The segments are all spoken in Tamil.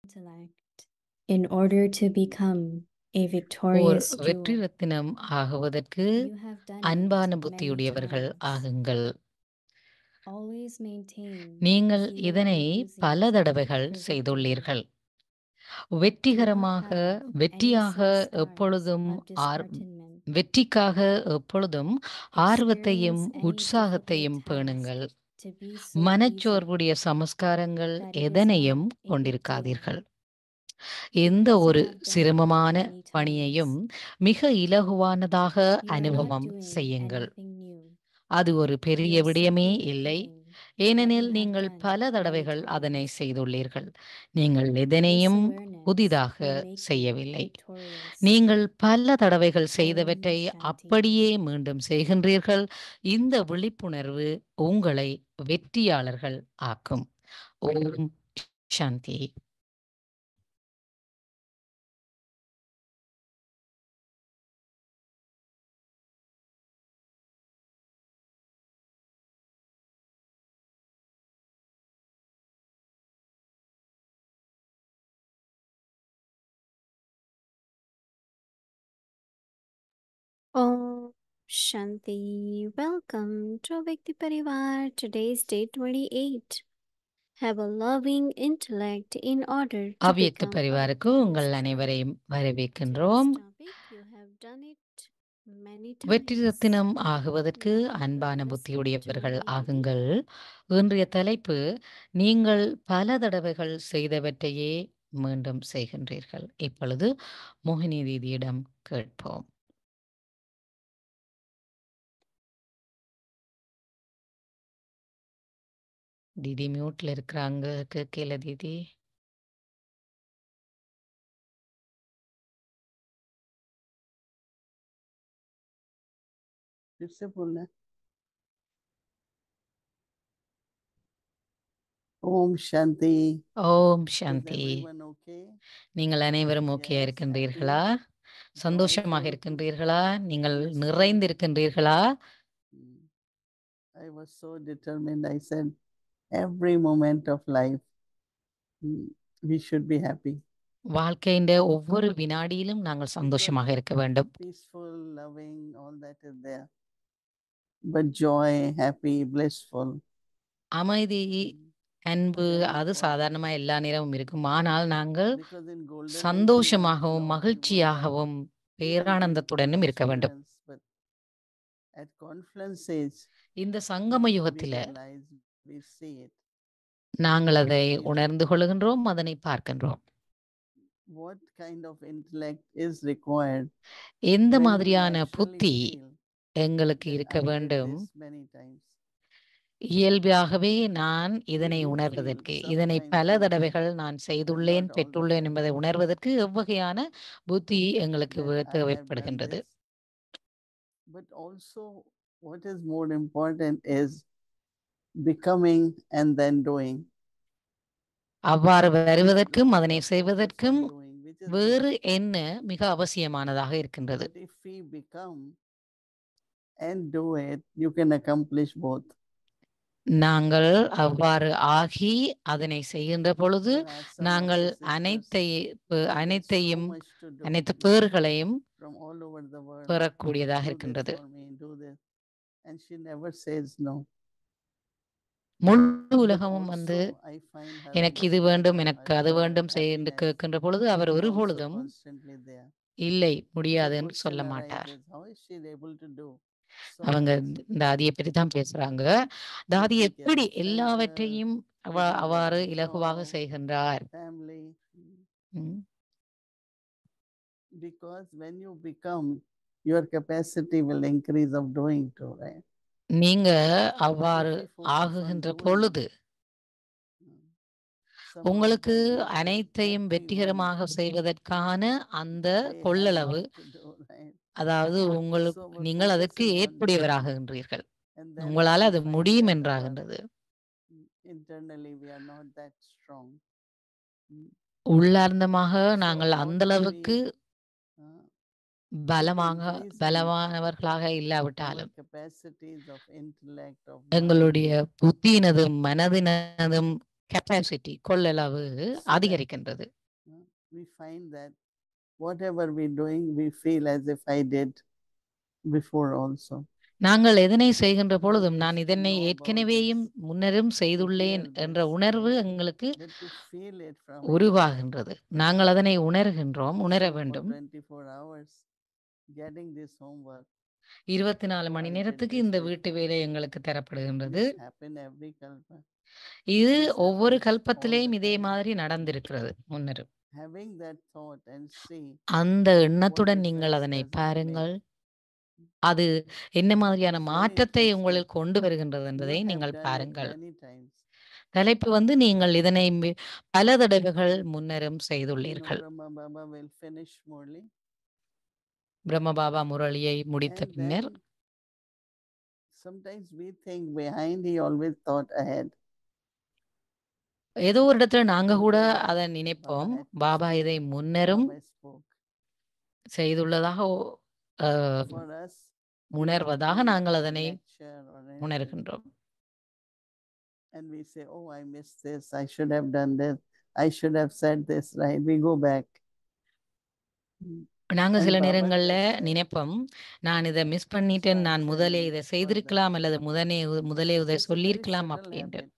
intellect in order to become a wore victorious வெற்றி jewel. Rathinam ஆகுவதற்கு You have done அன்பான it many புத்தியுடையவர்கள் times. ஆகுங்கள். Always maintain நீங்கள் feeling இதனை பல enthusiasm தடவைகள் for victory. செய்துள்ளீர்கள். Do not வெற்றிகரமாக have any வெற்றியாக such scars எப்பொழுதும் of disheartenment. வெற்றிக்காக எப்பொழுதும் ஆர்வத்தையும் Experience any உற்சாகத்தையும் difficult பேணுங்கள். task to be so easy மனச்சோர்வுடைய சமஸ்காரங்கள் that it is எதனையும் not a big deal. கொண்டிருக்காதீர்கள். எந்த Because you ஒரு have done it சிரமமான many பணியையும் times, மிக இலகுவானதாக you are not அனுபவம் doing செய்யுங்கள். anything new. அது ஒரு பெரிய You are விடயமே simply இல்லை, repeating what ஏனெனில் you have நீங்கள் done பல many தடவைகள் அதனை times. செய்துள்ளீர்கள். நீங்கள் This எதனையும் awareness புதிதாக will make you செய்யவில்லை. victorious. நீங்கள் பல தடவைகள் Om செய்தவற்றை Shanti. அப்படியே மீண்டும் செய்கின்றீர்கள். இந்த விழிப்புணர்வு உங்களை வெற்றியாளர்கள் ஆக்கும். ஓம் சாந்தி. Om Shanti. Welcome to Vyakti Parivar. Today is day 28. Have a loving intellect in order to அவ்யக்த become a பரிவாருக்கு victorious உங்கள் jewel. அனைவரையும் Today's வரவேற்கின்றோம். topic, you have done it many வெற்றி times. ரத்தினம் ஆகுவதற்கு Now, அன்பான let us புத்தியுடையவர்கள் listen to ஆகுங்கள். இன்றைய தலைப்பு, நீங்கள் பல தடவைகள் செய்தவற்றையே மீண்டும் செய்கின்றீர்கள். இப்பொழுது மோகினி தீதியிடம் கேட்போம். தீதி மியூட்ல இருக்கிறாங்க, கேட்கல தீதி. फिर से बोलना। ओम शांति। ஓம் Is சாந்தி. everyone okay? நீங்கள் அனைவரும் ஓகேயா Yes, இருக்கின்றீர்களா? happy, சந்தோஷமாக joyful. இருக்கின்றீர்களா? நீங்கள் Blissful. நிறைந்திருக்கின்றீர்களா? I was so determined. I said, every moment of life, we should be happy. வாழ்க்கையின் ஒவ்வொரு வினாடியிலும் நாங்கள் சந்தோஷமாக இருக்க வேண்டும். Peaceful, loving, all that is there. But joy, happy, blissful. அமைதி, அன்பு, Very அது important. சாதாரணமா எல்லா நேரமும் இருக்கும். ஆனால் நாங்கள் Because in golden age, we want சந்தோஷமாகவும் love, we want மகிழ்ச்சியாகவும் that. Even பேரானந்தத்துடனும் in இருக்க வேண்டும். students, but at confluence age, இந்த சங்கம we யுகத்தில realize, we see it. நாங்கள் அதை We have உணர்ந்து கொள்கின்றோம், அதனை பார்க்கின்றோம். what kind of intellect is required எந்த when we மாதிரியான naturally புத்தி feel எங்களுக்கு that இருக்க I did வேண்டும். this many times. இயல்பாகவே நான் இதனை do உணர்வதற்கு, feel இதனை sometimes பல we தடவைகள் feel, நான் but செய்துள்ளேன், not all the பெற்றுள்ளேன் time, என்பதை உணர்வதற்கு எவ்வகையான புத்தி எங்களுக்கு that I have done தேவைப்படுகின்றது. this. But also, what is more important is becoming and then doing. அவ்வாறு வருவதற்கும் Lot அதனை of focus செய்வதற்கும் on doing, which is வேறு good. என்ன மிக அவசியமானதாக இருக்கின்றது. But if we become and do it, you can accomplish both. நாங்கள் அவ்வாறு ஆகி அதனை செய்கின்ற பொழுது There are some of நாங்கள் the sisters, அனைத்தையும் so much to do. அனைத்து பேர்களையும் From all over the world, பெறக்கூடியதாக do this இருக்கின்றது. for me, do this. And she never says no. முழு But உலகமும் வந்து also, I find her எனக்கு இது husband வேண்டும், or எனக்கு her அது joy, வேண்டும் என்று happiness கேட்கின்ற பொழுது அவர் is ஒரு also பொழுதும் constantly there. இல்லை, So முடியாது the என்று question சொல்ல மாட்டார். arises, how is she able to do so அவங்க much? தாதியை பற்றி தான் பேசுறாங்க. தாதி Taking care எப்படி of shelter, எல்லாவற்றையும் taking care அவ்வாறு of இலகுவாக job, செய்கின்றார். family. ம். Because when you become, your capacity will increase of doing too, right? நீங்க But அவ்வாறு if we focus on ஆகுகின்ற doing, பொழுது somehow உங்களுக்கு that will help அனைத்தையும் everyone வெற்றிகரமாக செய்வதற்கான அந்த they have கொள்ளளவு, what to do, right? அதாவது உங்களுக்கு So our நீங்கள் focus அதற்கு is on doing. ஏற்புடையவராகின்றீர்கள். And then உங்களால் we அது find முடியும் that our என்றாகின்றது. internally we are not that strong. உள்ளார்ந்தமாக நாங்கள் அந்த although அளவுக்கு we keep increasing பலமானவர்களாக our இல்லாவிட்டாலும் capacities of intellect, of எங்களுடைய mind, புத்தியினதும் மனதினதும் கெப்பாசிட்டி கொள்ளளவு so that அதிகரிக்கின்றது. we find that whatever we're doing, we feel as if I did before also. நாங்கள் எதனை செய்கின்ற பொழுதும் We நான் used to இதனை know about ஏற்கனவேயும் this, முன்னரும் to செய்துள்ளேன் hear என்ற this, உணர்வு right? எங்களுக்கு But to feel it from inside, உருவாகின்றது. நாங்கள் அதனை உணர்கின்றோம், உணர so for வேண்டும். 24 hours, getting this homework, 24 oh, money I did நேரத்துக்கு this இந்த வீட்டு before. வேலை எங்களுக்கு தரப்படுகின்றது. This happened every kalpa. இது This ஒவ்வொரு happens all கல்பத்திலேயும் the இதே time. மாதிரி நடந்திருக்கிறது முன்னரும். Having that thought and see அந்த what எண்ணத்துடன் நீங்கள் difference அதனை does it பாருங்கள். make. அது என்ன மாதிரியான It's very மாற்றத்தை interesting. உங்களில் கொண்டு வருகின்றது You என்பதை have நீங்கள் done it பாருங்கள். many times. தலைப்பு வந்து நீங்கள் இதனை பல தடவைகள் முன்னரும் You know, செய்துள்ளீர்கள். Brahma Baba will finish Murli, Brahma Baba முரளியை முடித்த and பின்னர் then sometimes we think behind he always thought ahead. ஏதோ ஒரு இடத்துல நாங்க கூட Sometimes அதை Baba நினைப்போம், had to பாபா speak, இதை முன்னரும் Baba spoke. செய்துள்ளதாக For us, we உணர்வதாக complete நாங்கள் a அதனை lecture or anything, உணர்கின்றோம். and we say, oh, I missed this, I should have done this, I should have said this, right? We go back. நாங்க And சில Baba நேரங்கள்ல does that. நினைப்போம், நான் இதை மிஸ் பண்ணிட்டேன், Start நான் முதலே telling இதை further. செய்திருக்கலாம் அல்லது முதலே இதை It's a very சொல்லியிருக்கலாம் subtle அப்படின்ட்டு. habit.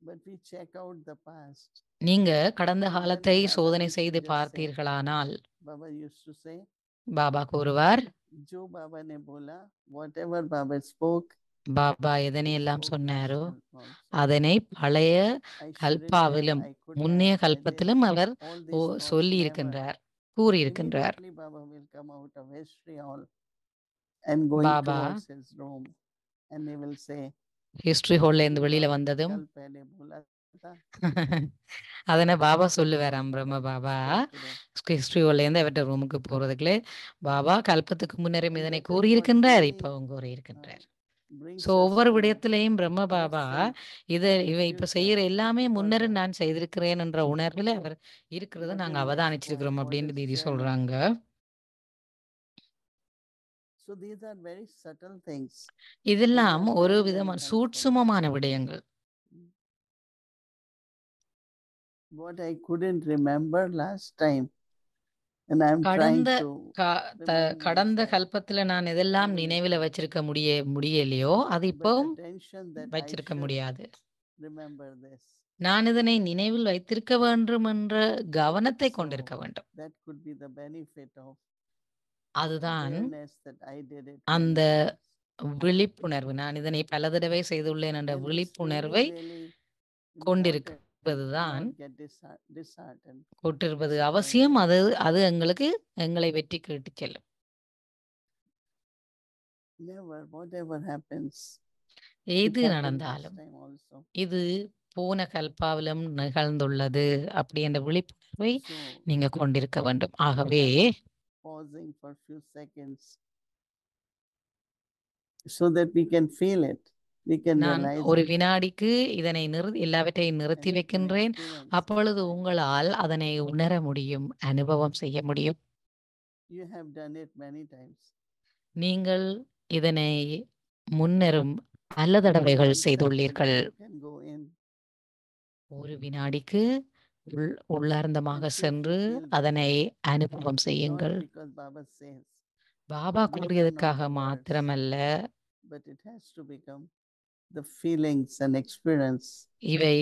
But we check out the past. நீங்க கடந்த And then காலத்தை Baba சோதனை used to செய்து just say, பார்த்தீர்களானால் Baba used to say, Baba கூறுவார், Jo Baba ne bola, whatever Baba spoke, Baba he எதனை எல்லாம் spoke சொன்னாரோ last kalpa also. அதனை பழைய I shouldn't have, கல்பாவிலும் I could முன்னைய have, I did. கல்பத்திலும் our All these thoughts சொல்லி never. இருக்கின்றார், கூறியிருக்கின்றார். Immediately Baba will come out of history hall and going Baba towards his room, and he will say, history ஹால்ல இருந்து "Jo வெளியில Baba ne வந்ததும் kal pehle bola tha, அதனை பாபா wo சொல்லுவாராம். Baba பிரம்ம பாபா spoke today." ஹிஸ்டரி ஹால்ல இருந்து அவர்கிட்ட ரூமுக்கு போறதுக்குள்ளே பாபா கல்பத்துக்கு முன்னரும் And இதனை that is what கூறியிருக்கின்றார், really இப்பவும் கூறியிருக்கின்றார். brings ஸோ us ஒவ்வொரு to விடயத்திலையும் பிரம்ம that பாபா sense இவை of இப்ப future செய்யற எல்லாமே முன்னரும் further. நான் செய்திருக்கிறேன் என்ற உணர்வில் அவர் இருக்கிறத But நாங்க in this அவதானிச்சிருக்கிறோம் point, what அப்படின்னு is தீதி sharing. சொல்றாங்க. So these are very subtle things, but they இதெல்லாம் are ஒரு very, very விதமான helpful. சூட்சுமமான விடயங்கள். What I couldn't remember last time, and I'm trying கடந்த to remind கடந்த myself, கல்பத்துல நான் எதெல்லாம் நினைவுல வச்சிருக்க முடியலையோ அது but இப்பவும் attention that I வச்சிருக்க should முடியாது. remember this. நான் இதனை நினைவில் வைத்திருக்க வேண்டும் என்ற கவனத்தை So கொண்டிருக்க வேண்டும். that could be the benefit of அதுதான் awareness that I did it அந்த many times. விழிப்புணர்வு, நான் இதனை பல தடவை செய்துள்ளேன் என்ற And it's விழிப்புணர்வை really, really important கொண்டிருப்பதுதான் not get disheartened. கொண்டிருப்பது disappointed. அவசியம். அது எங்களை வெற்றிக்கு இட்டுச் செல்லும். Never, whatever happens, it எது happened last நடந்தாலும் time also. இது போன கல்பாவிலும் நிகழ்ந்துள்ளது அப்படி என்ற விழிப்புணர்வை So நீங்க கொண்டிருக்க வேண்டும். ஆகவே pausing for few seconds so that we can feel it, we can நான் realize ஒரு it, வினாடிக்கு இதனை எல்லாவற்றையும் நிறுத்தி and we can வைக்கின்றேன். experience. அப்பொழுது உங்களால் அதனை உணர முடியும், அனுபவம் செய்ய முடியும். You have done it many times. நீங்கள் இதனை முன்னரும் பல தடவைகள் 1 செய்துள்ளீர்கள். second you can go in. ஒரு வினாடிக்கு உள்ளார்ந்தமாக And see if you சென்று feel that. அதனை அனுபவம் Not செய்யுங்கள். because Baba says, Baba These are not கூறியதற்காக the words. மாத்திரமல்ல, but it has to become the feelings and experience. இவை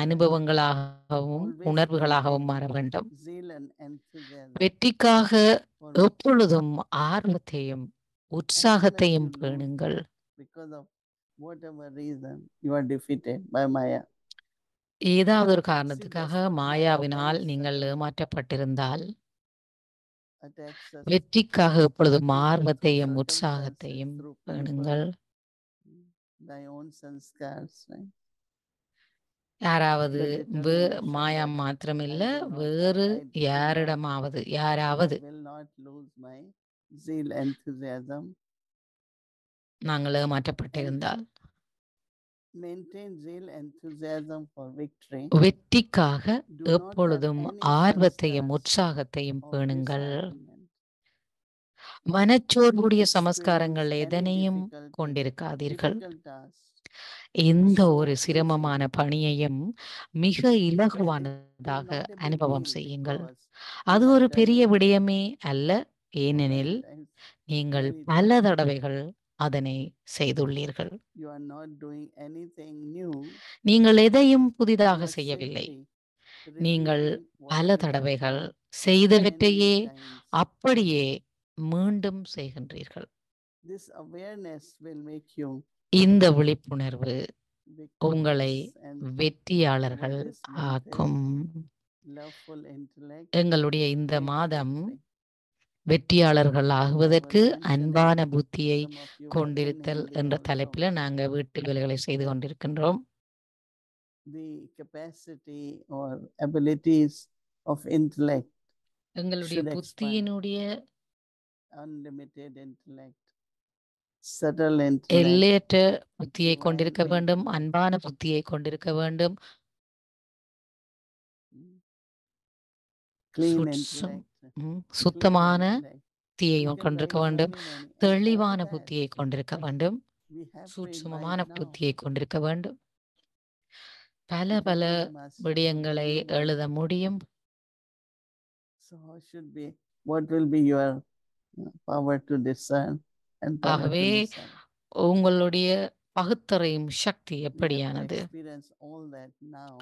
அனுபவங்களாகவும் Always உணர்வுகளாகவும் maintain மாற வேண்டும். zeal and enthusiasm வெற்றிக்காக for எப்பொழுதும் ஆர்வத்தையும் உற்சாகத்தையும் unless you lose பேணுங்கள். because of whatever reason you are defeated by Maya. ஏதாவது ஒரு காரணத்துக்காக See, that's what மாயாவினால் Maya நீங்கள் very ஏமாற்றப்பட்டிருந்தால் attacks us வெற்றிக்காக எப்பொழுதும் people, through ஆர்வத்தையும் circumstances, உற்சாகத்தையும் through people, பேணுங்கள். thy own sanskars, right? யாராவது The determination மாயா that மாத்திரமில்ல, I will not, வேறு I will யாரிடமாவது not, யாராவது I will not lose my zeal, enthusiasm. நாங்கள் ஏமாற்றப்பட்டிருந்தால் Maintain zeal, enthusiasm for victory. வெற்றிக்காக Do not have எப்பொழுதும் any ஆர்வத்தையும் sanskars உற்சாகத்தையும் of பேணுங்கள். disheartenment. மனச்சோர்வுடைய Experience சமஸ்காரங்கள் any எதனையும் difficulty, கொண்டிருக்காதீர்கள். difficult task. எந்த so ஒரு easy. சிரமமான பணியையும் மிக It will இலகுவானதாக not a big அனுபவம் deal செய்யுங்கள். because அது you have ஒரு done பெரிய it விடயமே அல்ல, so ஏனெனில் many times. நீங்கள் Many பல times தடவைகள் அதனை செய்துள்ளீர்கள். you are not doing anything new. நீங்கள் எதையும் You புதிதாக are செய்யவில்லை. simply நீங்கள் repeating what பல you have தடவைகள் done செய்தவற்றையே many times. அப்படியே மீண்டும் செய்கின்றீர்கள். This awareness will make you இந்த விழிப்புணர்வு உங்களை victorious and வெற்றியாளர்கள் this month is ஆக்கும். loveful intellect எங்களுடைய இந்த makes மாதம் victory. வெற்றியாளர்கள் And I ஆகுவதற்கு was mentioning அன்பான புத்தியை some of you were in கொண்டிருத்தல் Hindi என்ற also. தலைப்பில் நாங்கள் வீட்டு வேலைகளை செய்து கொண்டிருக்கின்றோம். The capacity or abilities of intellect எங்களுடைய should expand. புத்தியினுடைய Unlimited intellect, subtle intellect, எல்லையற்ற புத்தியை divine கொண்டிருக்க வேண்டும், intellect. அன்பான புத்தியை கொண்டிருக்க வேண்டும், Clean சுற்றம் intellect, ம், clean சுத்தமான intellect. புத்தியை You can கொண்டிருக்க write வேண்டும், many, and all தெளிவான that புத்தியை கொண்டிருக்க வேண்டும், we have to சூட்சுமமான invite now. புத்தியை கொண்டிருக்க வேண்டும். பல You can பல be the master of விடயங்களை the universe. எழுத முடியும். So how should be? What will be your power to discern and power to ஆகவே discern? உங்களுடைய பகுத்தறியும் சக்தி You have to எப்படியானது? experience all that now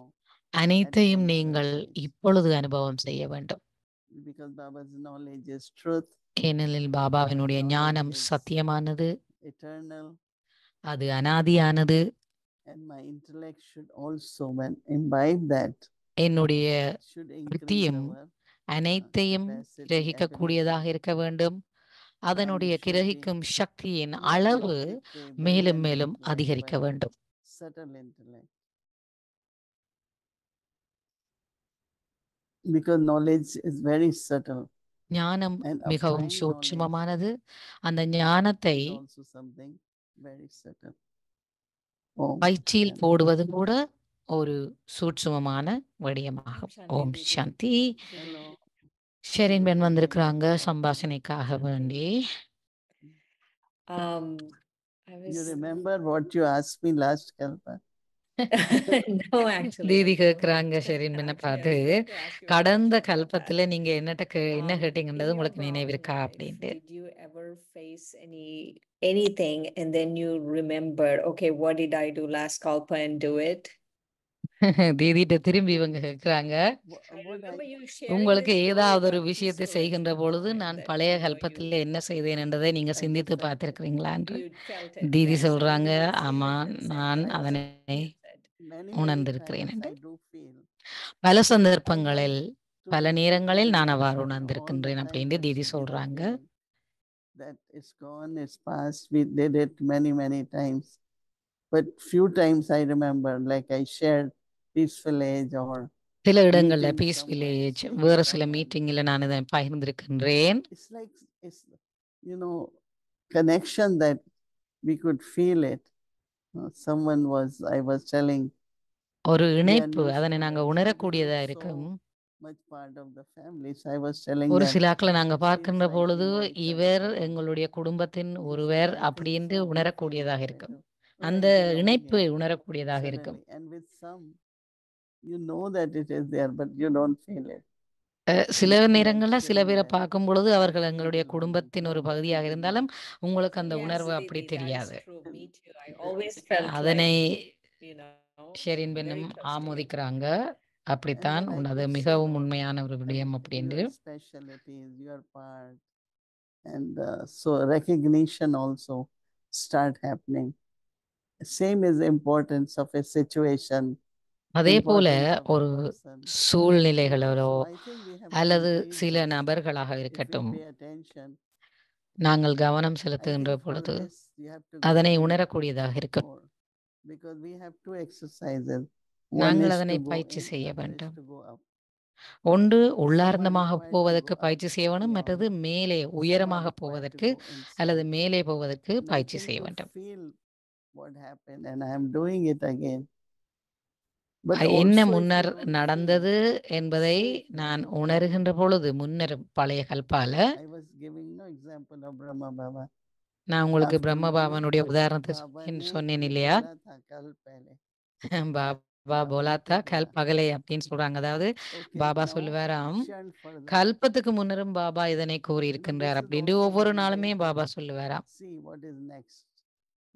அனைத்தையும் at நீங்கள் conscious pace. இப்பொழுது அனுபவம் செய்ய வேண்டும். Because Baba's knowledge is truth, ஏனெனில் பாபாவினுடைய ஞானம் knowledge is சத்தியமானது, eternal, அது அனாதியானது. and my intellect should also imbibe that, என்னுடைய should increase புத்தியும் our அனைத்தையும் capacity, கிரகிக்கக்கூடியதாக ability, இருக்க வேண்டும். அதனுடைய and it should be கிரகிக்கும் சக்தியின் not அளவு restricted by மேலும் mental மேலும் intellect, அதிகரிக்க but வேண்டும். subtle intellect. Because knowledge is very subtle. ஞானம் And மிகவும் applying சூட்சுமமானது. அந்த ஞானத்தை is also something very subtle. Om பயிற்சியில் Shanti. போடுவது கூட ஒரு சூட்சுமமான விடயமாகும். ஓம் சாந்தி. Hello. ஷெரின் பெண் வந்திருக்கிறாங்க சம்பாஷணைக்காக வேண்டி. You remember what you asked me last Kalpa? No, actually. Didi I don't. கேட்குறாங்க ஷெரின் பெண்ணை Actually, I பார்த்து, was going to ask you a கடந்த question about that. கல்பத்துல நீங்க என்ன In கேட்டீங்கன்றது your உங்களுக்கு Brahmin நினைவிருக்கா life, அப்படின்ட்டு. did you ever face anything and then you remembered, okay, what did I do last kalpa and do it? தீதிட்ட திரும்பி இவங்க கேட்குறாங்க, I remember you sharing உங்களுக்கு this story ஏதாவது ஒரு about விஷயத்தை peaceful செய்கின்ற பொழுது enlightenment நான் that, பழைய you know, கல்பத்தில் என்ன செய்தேன் என்றதை நீங்க I சிந்தித்து just felt it. பார்த்திருக்கிறீங்களா? you felt it. Didi Yes. And சொல்றாங்க, you were ஆமா sitting and said நான் that. அதனை You said. Many உணர்ந்திருக்கிறேன் times என்று. I do feel. பல I want சந்தர்ப்பங்களில் to பல repeat நேரங்களில் very நான் much, அவ்வாறு all the உணர்ந்திருக்கின்றேன் time அப்படின்னு that Didi should be the சொல்றாங்க. feeling. That it's gone, it's past. We did it many times. But few times I remember, like I shared Peaceful Age or சில இடங்கள்ல meeting பீஸ் somewhere, வில்லேஜ் seeing வேறு சில someone. மீட்டிங்ல நான் இதை பகிர்ந்திருக்கின்றேன். It's like, it's, you know, connection that we could feel it. Someone I was telling, ஒரு we are இணைப்பு new அதனை நாங்க students, so we உணரக்கூடியதா look இருக்கும். so much part of the family. So I was telling ஒரு them, சிலாக்களை நாங்க பார்க்கின்ற feels like we பொழுது know each other இவர் so long. எங்களுடைய குடும்பத்தின் He said, ஒருவர் I think அப்படின்னு so, we feel உணரக்கூடியதாக like இருக்கும். that. Oh, அந்த like they இணைப்பு opinion உணரக்கூடியதாக இருக்கும். suddenly. And with some, you know that it is there, but you don't feel it. சில You நேரங்கள்ல சில actually பேரை that பார்க்கும் பொழுது you அவர்கள் feel எங்களுடைய belonging குடும்பத்தின் to ஒரு that பகுதியாக family. இருந்தாலும் உங்களுக்கு அந்த Yes, உணர்வு Didi, அப்படி that is தெரியாது. true. Me too. I always felt அதனை like, you know, Sherin very பெண்ணும் close to you. ஆமோதிக்கிறாங்க. And அப்படித்தான் then I அது could say, மிகவும் உண்மையான ஒரு like, விடயம் அப்படின்று. your specialties, your part. And so recognition also start happening. Same is importance of a situation. அதே போல Importance of a ஒரு person. சூழ்நிலைகளோ So I think we have to அல்லது increase சில this. நபர்களாக If we இருக்கட்டும், pay attention, நாங்கள் கவனம் I செலுத்துகின்ற think for பொழுது this you have to go அதனை in உணரக்கூடியதாக இருக்கும். more. Because we have two exercises. One நாங்கள் is அதனை to go பயிற்சி in, செய்ய other is வேண்டும். to go up. ஒன்று Some are உள்ளார்ந்தமாக required to போவதற்கு go up பயிற்சி செய்ய வேண்டும், beyond. மற்றது மேலே Some are உயரமாக required to போவதற்கு go அல்லது inside. மேலே போவதற்கு And I பயிற்சி think செய்ய to வேண்டும். feel what happened and I am doing it again. But என்ன also if you முன்னர் don't feel, நடந்தது என்பதை say it நான் again. உணர்கின்ற பொழுது முன்னர் பழைய கல்பால I was giving no example of Brahma Baba. நான் உங்களுக்கு After பிரம்ம many பாபானுடைய உதாரணத்தை Baba சொன்னேன் ne சொன்னேன் ye இல்லையா? bola tha kal pehle. Baba Baba ne போலாத்தா to கல் bola. பகலை அப்படின்னு சொல்றாங்க. அதாவது Okay, பாபா now சொல்லுவாராம், chant for that. கல்பத்துக்கு முன்னரும் பாபா இதனை கூறி You know, இருக்கின்றார் this is அப்படின்ட்டு also ஒவ்வொரு one way நாளுமே to பாபா சொல்லுவாராம். see what is next.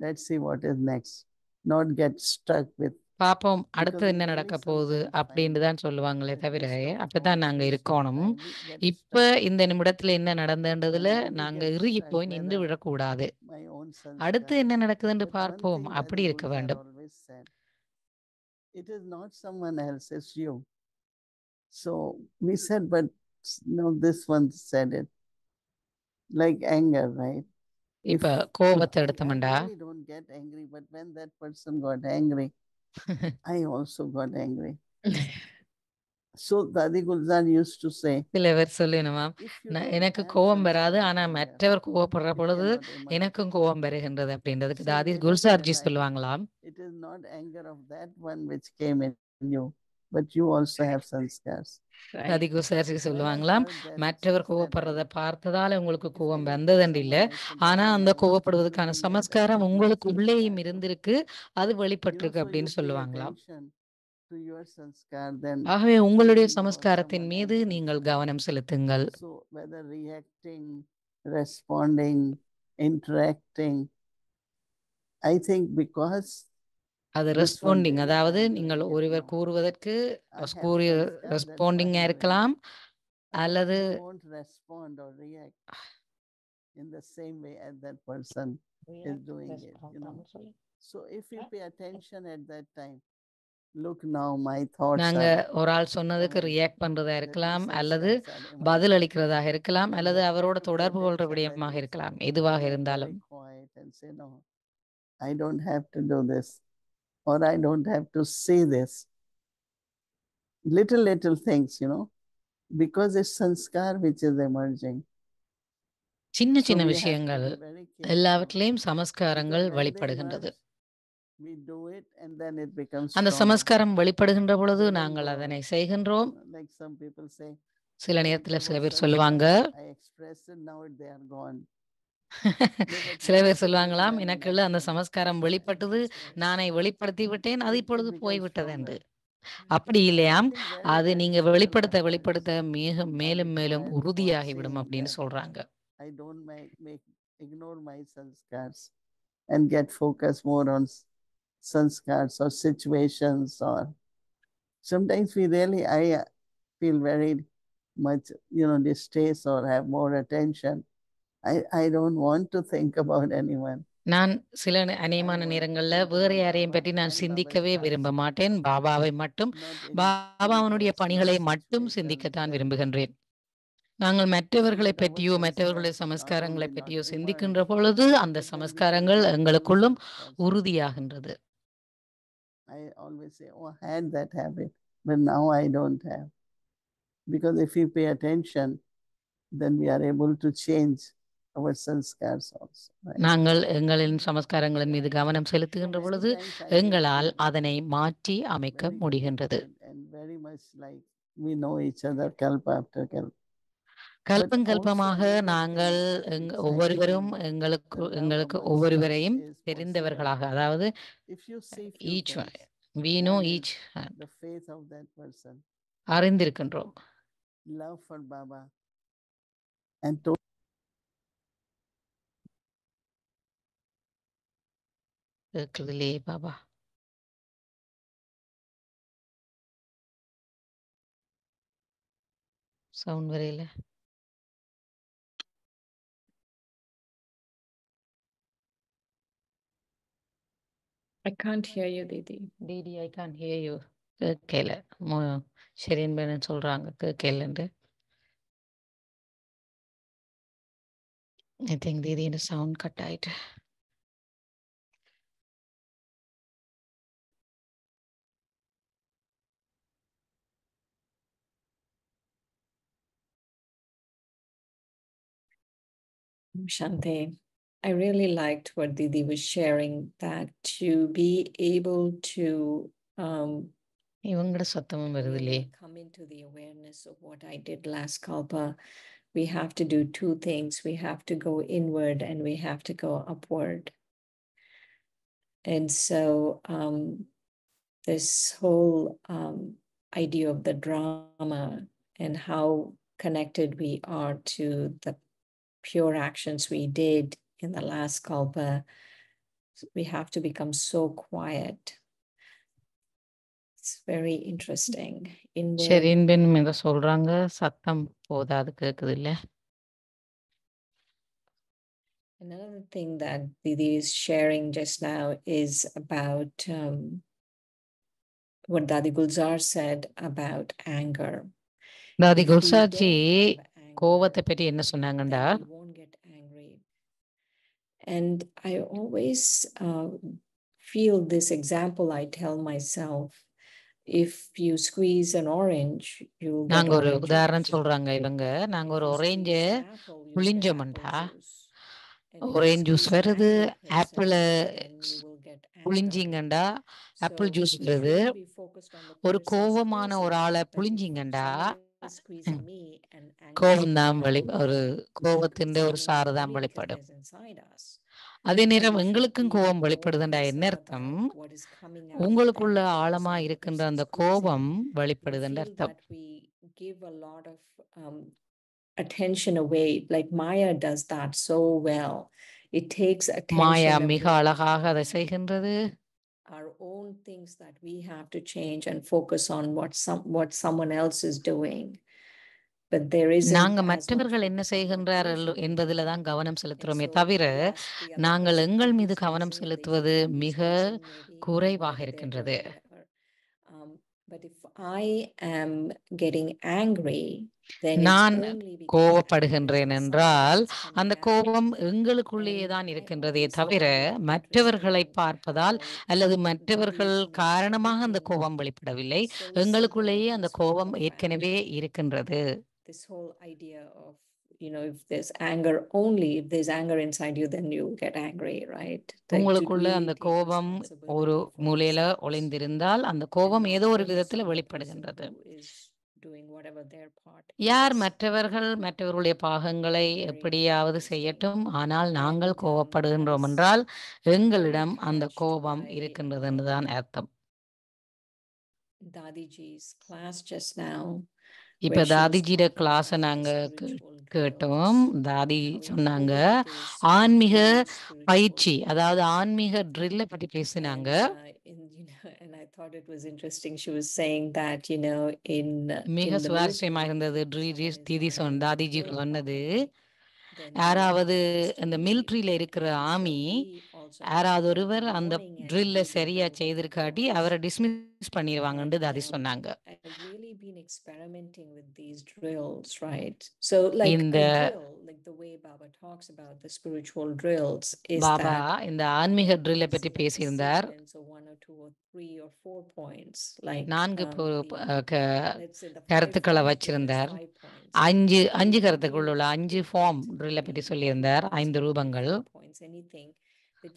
Let's see what is next. Not get stuck with, பாப்போம் because அடுத்து we என்ன really நடக்க போகுது sometimes find அப்படின்னு தான் சொல்லுவாங்களே that தவிர, we stop அப்படித்தான் on நாங்க this இருக்கணும். and we get இப்ப stuck. இந்த நிமிடத்துல என்ன நடந்ததுல And when we நாங்க get இறுகி stuck, போய் நின்று whether விடக்கூடாது. my own அடுத்து sanskar. என்ன நடக்குதுன்னு But one பார்ப்போம். thing அப்படி Daddy இருக்க Gulzar வேண்டும். always said, it is not someone else, it's you. So we said, but no, this one said it. Like anger, right? இப்ப If கோபத்தை I எடுத்தோம்டா, really don't get angry, but when that person got angry, I also got angry. So Dadi Gulzar used to say, சில பேர் சொல்லணுமா, if you don't எனக்கு have கோபம் வராது, sanskar ஆனா anger, மற்றவர் கோவப்படுற it பொழுது cannot emerge. எனக்கும் கோபம் வருகின்றது அப்படின்றதுக்கு So தாதி let us குல்சார்ஜி realize சொல்லுவாங்களாம், it is not anger of that one which came in you, but you also have sanskars. தாதி குல்சார்ஜி When I சொல்லுவாங்களாம், heard that மற்றவர் said, கோவப்படுறத பார்த்ததால உங்களுக்கு if I கோபம் look at வந்ததுண்டு இல்ல, someone, I said, ஆனா Baba, அந்த my கோவப்படுவதற்கான feeling is that சமஸ்காரம் is my உங்களுக்கு உள்ளேயும் sanskar. இருந்திருக்கு, அது You know, வெளிப்பட்டிருக்கு so you அப்படின்னு pay சொல்லுவாங்களாம். attention to your sanskar, then ஆகவே you உங்களுடைய will know சமஸ்காரத்தின் someone மீது else's நீங்கள் sanskar. கவனம் செலுத்துங்கள். So whether reacting, responding, interacting, I think because அது this one ரெஸ்பாண்டிங், really அதாவது has a நீங்கள் react ஒருவர் now. கூறுவதற்கு I have கூறிய sanskar, that's why ரெஸ்பாண்டிங்கா I'm doing இருக்கலாம், it. Otherwise அல்லது I won't respond or react in the same way as that person is doing it, you know. So if you pay attention at that time, look now my thoughts நாங்க are ஒரு ஆள் சொன்னதுக்கு coming, ரியாக்ட் பண்றதா that இருக்கலாம், these அல்லது sanskars are emerging. பதில் அளிக்கிறதாக இருக்கலாம், And அல்லது we அவரோட have to pay தொடர்பு கொள்ற attention, விடயமாக Daddy would இருக்கலாம். say, எதுவாக get இருந்தாலும் very quiet and say, no, I don't have to do this, or I don't have to see this. Little things, you know, because it's sanskar which is emerging. சின்ன So சின்ன we have to விஷயங்கள் be very careful, எல்லாவற்றிலையும் because சமஸ்காரங்கள் when they வெளிப்படுகின்றது. emerge, we do it and then it becomes அந்த stronger. சமஸ்காரம் வெளிப்படுகின்ற பொழுது They don't நாங்கள் go அதனை away. செய்கின்றோம். Like some people say, சில I நேரத்துல சில developed பேர் சொல்லுவாங்க, sanskars, I expressed it, now they are gone. No, but சில once பேர் you bring சொல்லுவாங்களாம், them in எனக்குள்ள அந்த action, சமஸ்காரம் வெளிப்பட்டது, நானை வெளிப்படுத்தி விட்டேன், அது it இப்பொழுது becomes போய்விட்டது என்று. stronger. அப்படி So I இல்லையாம், think very அது நீங்க practical வெளிப்படுத்த efforts, வெளிப்படுத்த மேலும் மேலும் மேலும் quiet for உறுதியாகிவிடும் seeing அப்படின்னு that சொல்றாங்க. I don't ignore my sanskars and get focused more on sanskars or situations, or sometimes I feel very much, you know, distress or have more attention. I don't want to think about anyone. நான் சில அநேகமான நேரங்கள்ல வேற யாரையும் பற்றி நான் சிந்திக்கவே விரும்ப மாட்டேன். பாபாவை மட்டும், பாபாவனுடைய பணிகளை மட்டும் சிந்திக்கத்தான் விரும்புகின்றேன். நாங்கள் மற்றவர்களை பற்றியோ மற்றவர்களுடைய சமஸ்காரங்களை பற்றியோ சிந்திக்கின்ற பொழுது அந்த சமஸ்காரங்கள் எங்களுக்குள்ளும் உறுதியாகின்றது. I always say, oh, I had that habit, but now I don't have. Because if we pay attention, then we are able to change our sanskars also. Right? நாங்கள் எங்களின் சமஸ்காரங்களின் மீது கவனம் செலுத்துகின்ற பொழுது எங்களால் அதனை மாற்றி அமைக்க முடிகின்றது. And very much like we know each other kalpa after kalpa. கல்பமாக நாங்கள் ஒவ்வொருவரும் எங்களுக்கு ஒவ்வொருவரையும் தெரிந்தவர்களாக, அதாவது each we know each the faith of that person, அறிந்திருக்கின்றோம். love for Baba, and கேட்கவில்லையே பாபா. சவுண்ட் வரையில. I can't hear you, Didi. Didi, I can't hear you. கேட்கல. ஷெரீன் சொல்றாங்க கேட்கலன்னு. I think Didi இந்த சவுண்ட் கட் ஆயிட்டு. Shante, I really liked what Didi was sharing, that to be able to இவங்கட சத்தமும் வருது இல்லையே. come into the awareness of what I did last kalpa, we have to do two things. We have to go inward and we have to go upward. And so this whole idea of the drama and how connected we are to the pure actions we did in the last kalpa, we have to become so quiet. It's very interesting. Inward. ஷெரீன்பென் மிக சொல்றாங்க சத்தம் போதாது கேக்குது இல்ல. Another thing that Didi is sharing just now is about what Dadi Gulzar said about anger. தாதி If we குல்சார்ஜி don't have anger, கோவத்தை பற்றி என்ன சொன்னாங்கண்டா, then we won't get angry. And I always feel this example I tell myself. If you squeeze an orange, you will get நாங்க ஒரு orange உதாரணம் juice. சொல்றாங்க இவங்க, நாங்க If ஒரு you ஒரேஞ்ச squeeze an apple, you get புளிஞ்சோம்டா, apple juice. And if you orange juice squeeze an வருது, angry person, ஆப்பிள then you will get anger. புளிஞ்சிங்கண்டா ஆப்பிள் So ஜூஸ் we வருது. shouldn't be focused on the ஒரு person கோவமான ஒரு squeezing, ஆளை but if புளிஞ்சிங்கண்டா someone is squeezing me and anger கோபம் comes தான் out, ஒரு it's கோபத்தின் ஒரு coming out சாறு தான் only because வெளிப்படும். there's inside us. அதே But நேரம் we should எங்களுக்கும் be கோபம் more வெளிப்படுதுண்டா என்ன concerned அர்த்தம், about what is coming out உங்களுக்குள்ள than the ஆழமா person, the இருக்கின்ற person அந்த squeezing. கோபம் We வெளிப்படுதுன்ற feel அர்த்தம். that we give a lot of attention away, like Maya does that so well. It takes Maya attention மிக away அழகாக அதை from செய்கின்றது. our own things that we have to change and focus on what someone else is doing. But there isn't நாங்க as much மற்றவர்கள் என்ன focus on what we செய்கின்றார்கள் should be என்பதில doing. தான் கவனம் And செலுத்துறோமே so தவிர you ask the other நாங்கள் person, எங்கள் keep மீது you கவனம் squeezing, they செலுத்துவது should keep you மிக squeezing maybe, or குறைவாக maybe they're இருக்கின்றது. doing whatever. But if I am getting angry, then it's நான் only because anger is கோவப்படுகின்றேன் inside us, என்றால் it's அந்த coming out. கோபம் எங்களுக்குள்ளேயே And தான் I இருக்கின்றதே always தவிர find it மற்றவர்களை interesting பார்ப்பதால் how அல்லது Dadi மற்றவர்கள் is making காரணமாக அந்த everything கோபம் வெளிப்படவில்லை. so simple எங்களுக்குள்ளேயே and அந்த so கோபம் profound. ஏற்கனவே இருக்கின்றது. This whole idea of, if there's anger only, if there's anger inside you, then you get angry, right? Like, to உங்களுக்குள்ள really அந்த take கோபம் ஒரு responsibility for மூலையில yourselves ஒளிந்திருந்தால் அந்த and கோபம் not ஏதோ ஒரு focus விதத்தில் on the person வெளிப்படுகின்றது. who is doing whatever their part யார் is. மற்றவர்கள் மற்றவர்களுடைய பாகங்களை Very எப்படியாவது interesting. செய்யட்டும், ஆனால் நாங்கள் And கோபப்படுகின்றோம் I was என்றால் very எங்களிடம் அந்த touched கோபம் by இருக்கின்றது என்றுதான் அர்த்தம். Dadiji's class just now, இப்ப where she was தாதிஜியோட talking கிளாஸை about the நாங்க spiritual கேட்டோம். drills, தாதி how சொன்னாங்க important it is to ஆன்மீக do spiritual பயிற்சி, அதாவது drills. ஆன்மீக ட்ரில்லை பற்றி பேசினாங்க. And I thought it was interesting. She was saying that, in மிக the சுவாரஸ்யமா military, இருந்தது. if someone is Didi running a Dadiji drill சொன்னது, properly, then they யாராவது have to இந்த be மிலிட்ரியில இருக்கிற trained. So ஆமி we also have யாராவது to ஒருவர் come in the அந்த morning and ட்ரில்ல do the சரியா drill with the செய்திருக்காட்டி girls. அவரை டிஸ்மிஸ் பண்ணிடுவாங்கன்னு தாதி And சொன்னாங்க. I've really been experimenting with these drills, right? So like a இந்த drill, like the way Baba talks about the spiritual drills is Baba that இந்த ஆன்மீக ட்ரில்லை let's பற்றி select a பேசியிருந்தார். sequence of 1 or 2 or 3 or 4 points, like 4 let's say the 5 கருத்துக்களை forms, there's வச்சிருந்தார். 5 points. 5 So you கருத்துக்கள் உள்ள use 5 3 ஃபார்ம் points, ட்ரில்லை பற்றி 3 சொல்லியிருந்தார். points, 5 maybe ரூபங்கள். 4 points, anything that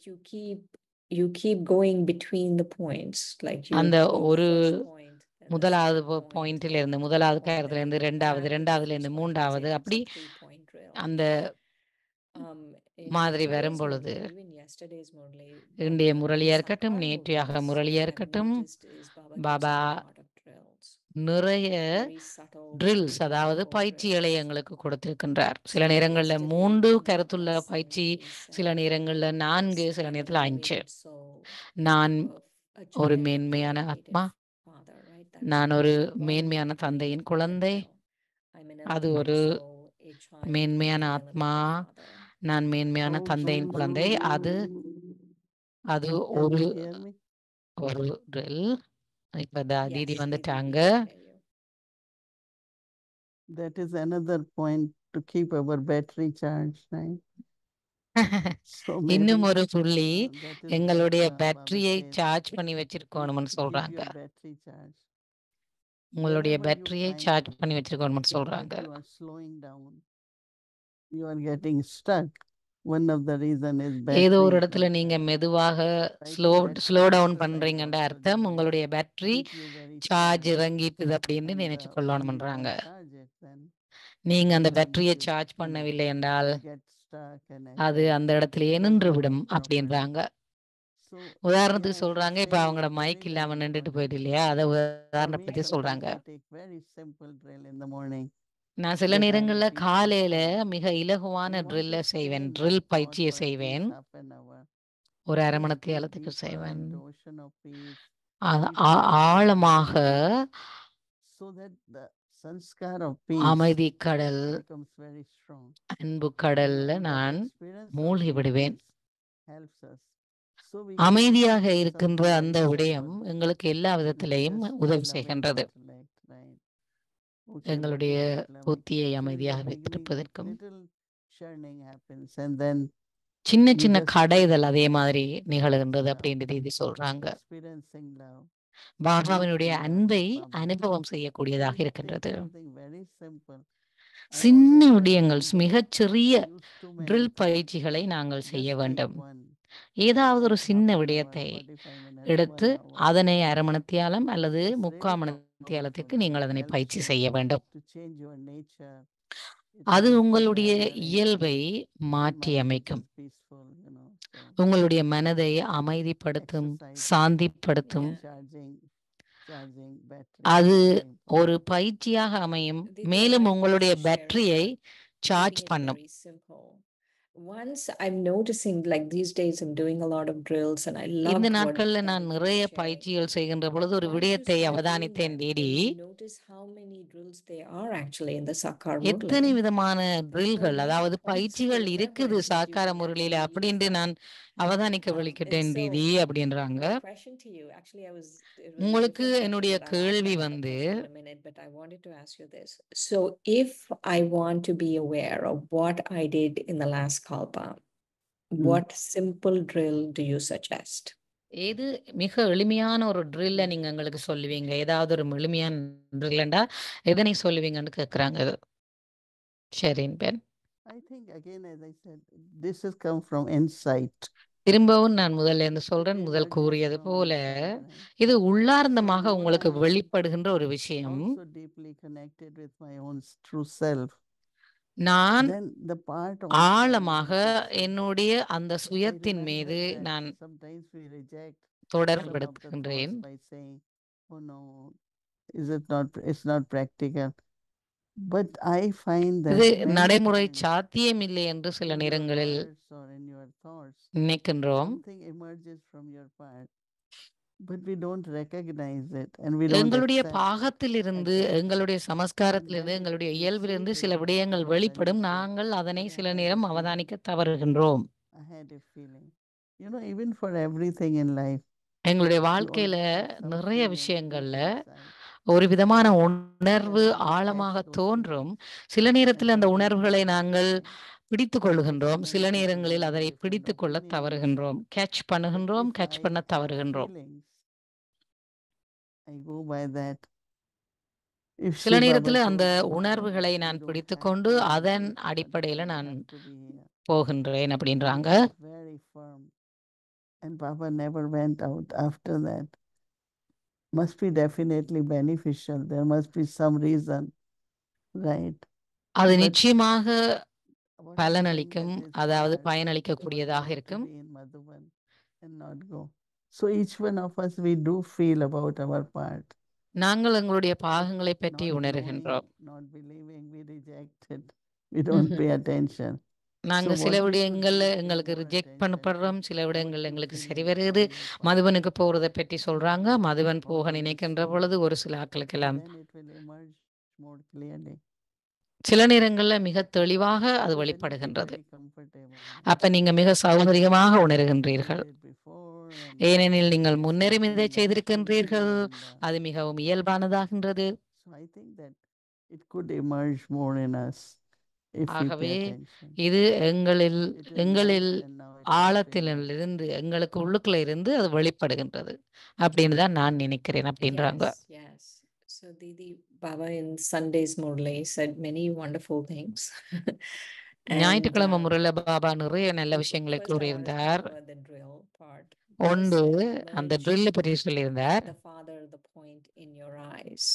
you keep going between the points, like you அந்த do ஒரு the first point, then the முதலாவது second point, பாயிண்ட்ல இருந்து third முதலாவது point, then கருத்துல you இருந்து go ரெண்டாவது, back to the ரெண்டாவதுல first இருந்து one. Let's மூன்றாவது, say that's அப்படி a 3-point drill. அந்த In மாதிரி yesterday's வரும் பொழுது, Murli, even yesterday's Murli, இன்றைய Baba, முரளியா some இருக்கட்டும், part of நேற்றையாக this முரளியா I've இருக்கட்டும், noticed is Baba gives Baba a lot of drills, நிறைய very subtle ட்ரில்ஸ், spiritual அதாவது control பயிற்சிகளை drills. எங்களுக்கு கொடுத்திருக்கின்றார். சில So நேரங்கள்ல yesterday 3 Baba கருத்துள்ள was பயிற்சி, saying, he சில said, நேரங்கள்ல 4, "Yes, சில I'm an நேரத்துல 5. elevated soul நான் of a ஒரு child of the மேன்மையான ஆத்மா, elevated father," right? That's நான் ஒரு one மேன்மையான தந்தையின் குழந்தை, drill. I'm an அது ஒரு elevated soul, a child of மேன்மையான an ஆத்மா, elevated father. நான் மேன்மையான தந்தையின் குழந்தை. அது ஒரு Can you hear me? ஒரு ட்ரில். இப்ப தீதி Yes, Didi, வந்துட்டாங்க. we can hear you. That is another point to keep our battery charged, right? So இன்னும் maybe ஒரு புள்ளி, that is what எங்களுடைய Baba பேட்டரியை says, சார்ஜ் பண்ணி to வச்சிருக்கணும்னு keep சொல்றாங்க. your battery charged. உங்களுடைய Whenever you பேட்டரியை find சார்ஜ் பண்ணி வச்சிருக்கணும்னு சொல்றாங்க. that you are slowing down, you are getting stuck. One of the reason is ஏதோ ஒரு battery இடத்துல is நீங்க bad. மெதுவாக I think slow that's slow an down exercise பண்றீங்கன்ற also அர்த்தம் that உங்களுடைய battery keep you very charge charged. இறங்கிட்டுது அப்படின்னு And நினைச்சு when you கொள்ளணும்ன்றாங்க. can't charge it, then நீங்க அந்த and பேட்டரிய you- charge you know, பண்ணவில்லை என்றால் you get stuck and அது actually அந்த இடத்திலேயே doesn't நின்றுவிடும் work properly. அப்படின்றாங்க. So உதாரணத்துக்கு yeah, சொல்றாங்க, she's இப்ப saying அவங்களோட it's மைக் very, இல்லாம very நின்றுட்டு important. போயிட்டு இல்லையா, அதை For me, உதாரணப்படுத்தி சொல்றாங்க. sometimes I take very simple drill in the morning. நான் சில that I will நேரங்கள்ல be காலையில focused. மிக இலகுவான I want ட்ரில்ல to செய்வேன், stay in drill that spot பயிற்சியை for at செய்வேன். least half an hour. ஒரு அரை Just மணி go நேரத்துக்கு deeper செய்வேன். into ocean of peace, ah- deeper into the ஆழமாக peace, so that the sanskar of peace அமைதி கடல், becomes very strong. அன்பு And கடல்ல that நான் experience of மூழ்கி விடுவேன். peace helps us. So we can அமைதியாக accomplish இருக்கின்ற something அந்த very விடயம் simple எங்களுக்கு எல்லா with விதத்திலையும் just my உதவி loving செய்கின்றது. intellect, right? Okay, எங்களுடைய that loving. புத்தியை So in the அமைதியாக beginning, வைத்திருப்பதற்கும் little churning happens, and then சின்ன we சின்ன just கடைதல் feel அதே மாதிரி நிகழ்கின்றது love, அப்படின்றது இது சொல்றாங்க. experiencing love, பாபாவினுடைய tasting love அன்பை of Baba. அனுபவம் செய்யக்கூடியதாக Just take இருக்கின்றது. something very simple. I சின்ன always விடயங்கள், recommend மிகச்சிறிய use 2 ட்ரில் minutes. பயிற்சிகளை நாங்கள் செய்ய Just take வேண்டும். one. ஏதாவது ஒரு Half சின்ன an hour, விடயத்தை 45 minutes, எடுத்து 1 hour. அதனை அரை மணித்தியாலம் அல்லது It's முக்கால் really மணித்தியாலத்துக்கு powerful. நீங்கள் It அதனை helps பயிற்சி you செய்ய வேண்டும். to change your nature. It அது helps you to உங்களுடைய have your இயல்பை and மாற்றி mind அமைக்கும். becomes peaceful, you know. So உங்களுடைய மனதை அமைதிப்படுத்தும், exercise, சாந்திப்படுத்தும். charging battery அது is very ஒரு important. பயிற்சியாக அமையும். Didi, I மேலும் like உங்களுடைய also sharing பேட்டரியை that, சார்ஜ் keeping it பண்ணும். very simple. Once I'm noticing, like these days I'm doing a lot of drills and I இந்த loved what நாட்கள்ல நான் Didi நிறைய shared. பயிற்சிகள் செய்கின்ற பொழுது ஒரு Once you விடயத்தை start doing அவதானித்தேன் that, தேடி. then you notice how many drills there are actually in the Sakar எத்தனை Murli. விதமான So ட்ரில்கள், one அதாவது point to பயிற்சிகள் இருக்குது remember is that you சாக்கார can முரளியில actually use அப்படின்ட்டு that. நான் அவதானிக்க And வலிக்கிட்டேன் so தீதி அப்படின்றாங்க. my question to you, actually, it was a உங்களுக்கு different question என்னுடைய that I'll ask கேள்வி Baba வந்து, first in a minute, but I wanted to ask you this. So if I want to be aware of what I did in the last Kalpa, what simple drill do you suggest? எது மிக எளிமையான ஒரு ட்ரில்ல நீங்க எங்களுக்கு சொல்லுவீங்க? ஏதாவது ஒரு எளிமையான ட்ரில்ண்டா எதனை சொல்லுவீங்கன்னு கேக்குறாங்க. Sherin ben. I think again, as I said, this has come from insight. திரும்பவும் நான் முதல்ல இருந்து சொல்றேன், It முதல் emerges கூறியது from போல inside, right? இது உள்ளார்ந்தமாக So உங்களுக்கு more I am வெளிப்படுகின்ற ஒரு விஷயம். also deeply connected with my own true self, நான் then the part also ஆழமாக emerges. என்னுடைய அந்த I சுயத்தின் remember மீது that நான் sometimes we reject some of the தொடர்படுத்துகின்றேன். thoughts by saying, oh no, it's not practical. But I find that இது many நடைமுறை times சாத்தியமில்லை என்று சில in your நேரங்களில் words or in your thoughts, நினைக்கின்றோம். something emerges from your part, but we don't recognize it and we don't எங்களுடைய accept பாகத்திலிருந்து, at that எங்களுடைய time. And சமஸ்காரத்திலிருந்து, when எங்களுடைய we இயல்பிலிருந்து say சில to விடயங்கள் ourselves, when வெளிப்படும். we say, நாங்கள் அதனை "Today I சில had a நேரம் feeling, அவதானிக்க தவறுகின்றோம். I had a feeling." You know, even for everything in life, எங்களுடைய we வாழ்க்கையில always have some நிறைய feeling விஷயங்கள்ல deep inside. ஒரு விதமான But உணர்வு sometimes we ஆழமாக catch those தோன்றும். feelings சில and நேரத்தில் அந்த then we உணர்வுகளை நாங்கள் misunderstand. பிடித்துக் We get கொள்ளுகின்றோம். சில connected to நேரங்களில் very அதை different பிடித்துக் கொள்ள opinions. தவறுகின்றோம். கேட்ச் But பண்ணுகின்றோம், if கேட்ச் I பண்ண have தவறுகின்றோம். feelings, I go by that. If சில Shiv Baba நேரத்துல told அந்த me, "No, உணர்வுகளை you நான் don't பிடித்துக்கொண்டு have to be அதன் here, அடிப்படையில Madhuban, you நான் have to be here," போகின்றேன் and அப்படின்றாங்க. he was very firm. And Baba never went out after that. Must be definitely beneficial. There must be some reason, right? அது But நிச்சயமாக what I'm saying பலனளிக்கும், that his அதாவது heart பயனளிக்கக்கூடியதாக was meant to இருக்கும். be in Madhuban and not go. So each one of us, we do feel about our part. நாங்கள் எங்களுடைய பாகங்களை பற்றி Not knowing, உணர்கின்றோம். not believing, we reject it. We don't pay attention. நாங்க So சில what we should விடயங்கள்ல do is pay எங்களுக்கு more ரிஜெக்ட் attention பண்ணப்படுறோம். to சில what விடயங்கள் you எங்களுக்கு feel சரி on வருகிறது. your part. மதுபனுக்கு போறதை பற்றி So சொல்றாங்க. we மதுபன் போக follow this நினைக்கின்ற way. பொழுது ஒரு சில So ஆட்களுக்கெல்லாம் then it will emerge more clearly. சில நேரங்கள்ல மிக தெளிவாக அது So then you feel வெளிப்படுகின்றது. very comfortable. அப்ப நீங்க மிக சௌகரியமாக You உணர்கின்றீர்கள். did it before and ஏனெனில் நீங்கள் it's முன்னரும் இதை happening செய்திருக்கின்றீர்கள். naturally and அது மிகவும் இயல்பானதாகின்றது. so I think that it could emerge more in us if we pay ஆகவே attention. இது எங்களில் It emerged எங்களில் and now it must be ஆழத்திலிருந்து எங்களுக்கு உள்ளுக்குள்ள இருந்து அது வெளிப்படுகின்றது அப்படின்னு தான் நான் நினைக்கிறேன் அப்படின்றாங்க. Yes, yes. So Didi, Baba in Sunday's Murli said many wonderful things. And ஞாயிற்றுக்கிழமை முறையில பாபா நிறைய நல்ல விஷயங்களை first I want to கூறியிருந்தார். talk about the drill part. Baba ஒன்று said, அந்த "Emerge ட்ரில்லை பற்றி சொல்லியிருந்தார். the Father, the point in your eyes."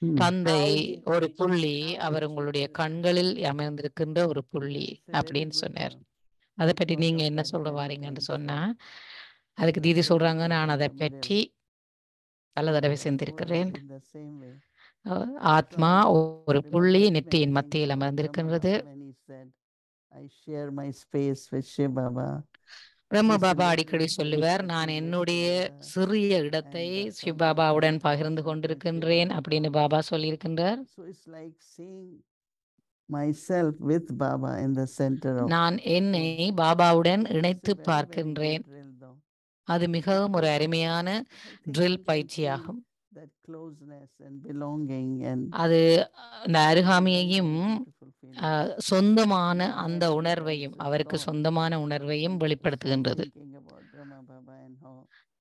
Hmm. தந்தை How did ஒரு Jesus- புள்ளி, how did அவர் உங்களுடைய Jesus- கண்களில் அமர்ந்திருக்கின்ற ஒரு புள்ளி It's a very அப்படின்னு good, சொன்னார். அதை பற்றி thought நீங்க of என்ன that சொல்ல kind of வாரீங்கன்னு things. சொன்னா, அதுக்கு தீதி Say சொல்றாங்க, Jesus நான் in அதை the middle. பற்றி பல தடவை So சிந்திருக்கிறேன். in the same way. ஆத்மா ஒரு Brahma புள்ளி Baba நெற்றியின் even மத்தியில் think about அமர்ந்திருக்கின்றது. Brahma Baba when he said, I share my space with Shiv Baba. பிரம்ம He பாபா said, அடிக்கடி "Little சொல்லுவார், space நான் that we live என்னுடைய together." சிறிய இடத்தை And sometimes சிவபாபாவுடன் we பகிர்ந்து also கொண்டிருக்கின்றேன் with அப்படின்னு Shiva. பாபா சொல்லியிருக்கின்றார். So it's like seeing myself with Baba in the center of. நான் என்னை So பாபாவுடன் it's இணைத்து a very, very பார்க்கின்றேன். good drill though. அது மிகவும் ஒரு அருமையான I think drill we can பயிற்சியாகும். feel that closeness and belonging and அது இந்த அருகாமையையும் beautiful feeling. சொந்தமான And I அந்த have உணர்வையும், sometimes a அவருக்கு thought, சொந்தமான உணர்வையும் வெளிப்படுத்துகின்றது. thinking about Brahma Baba and how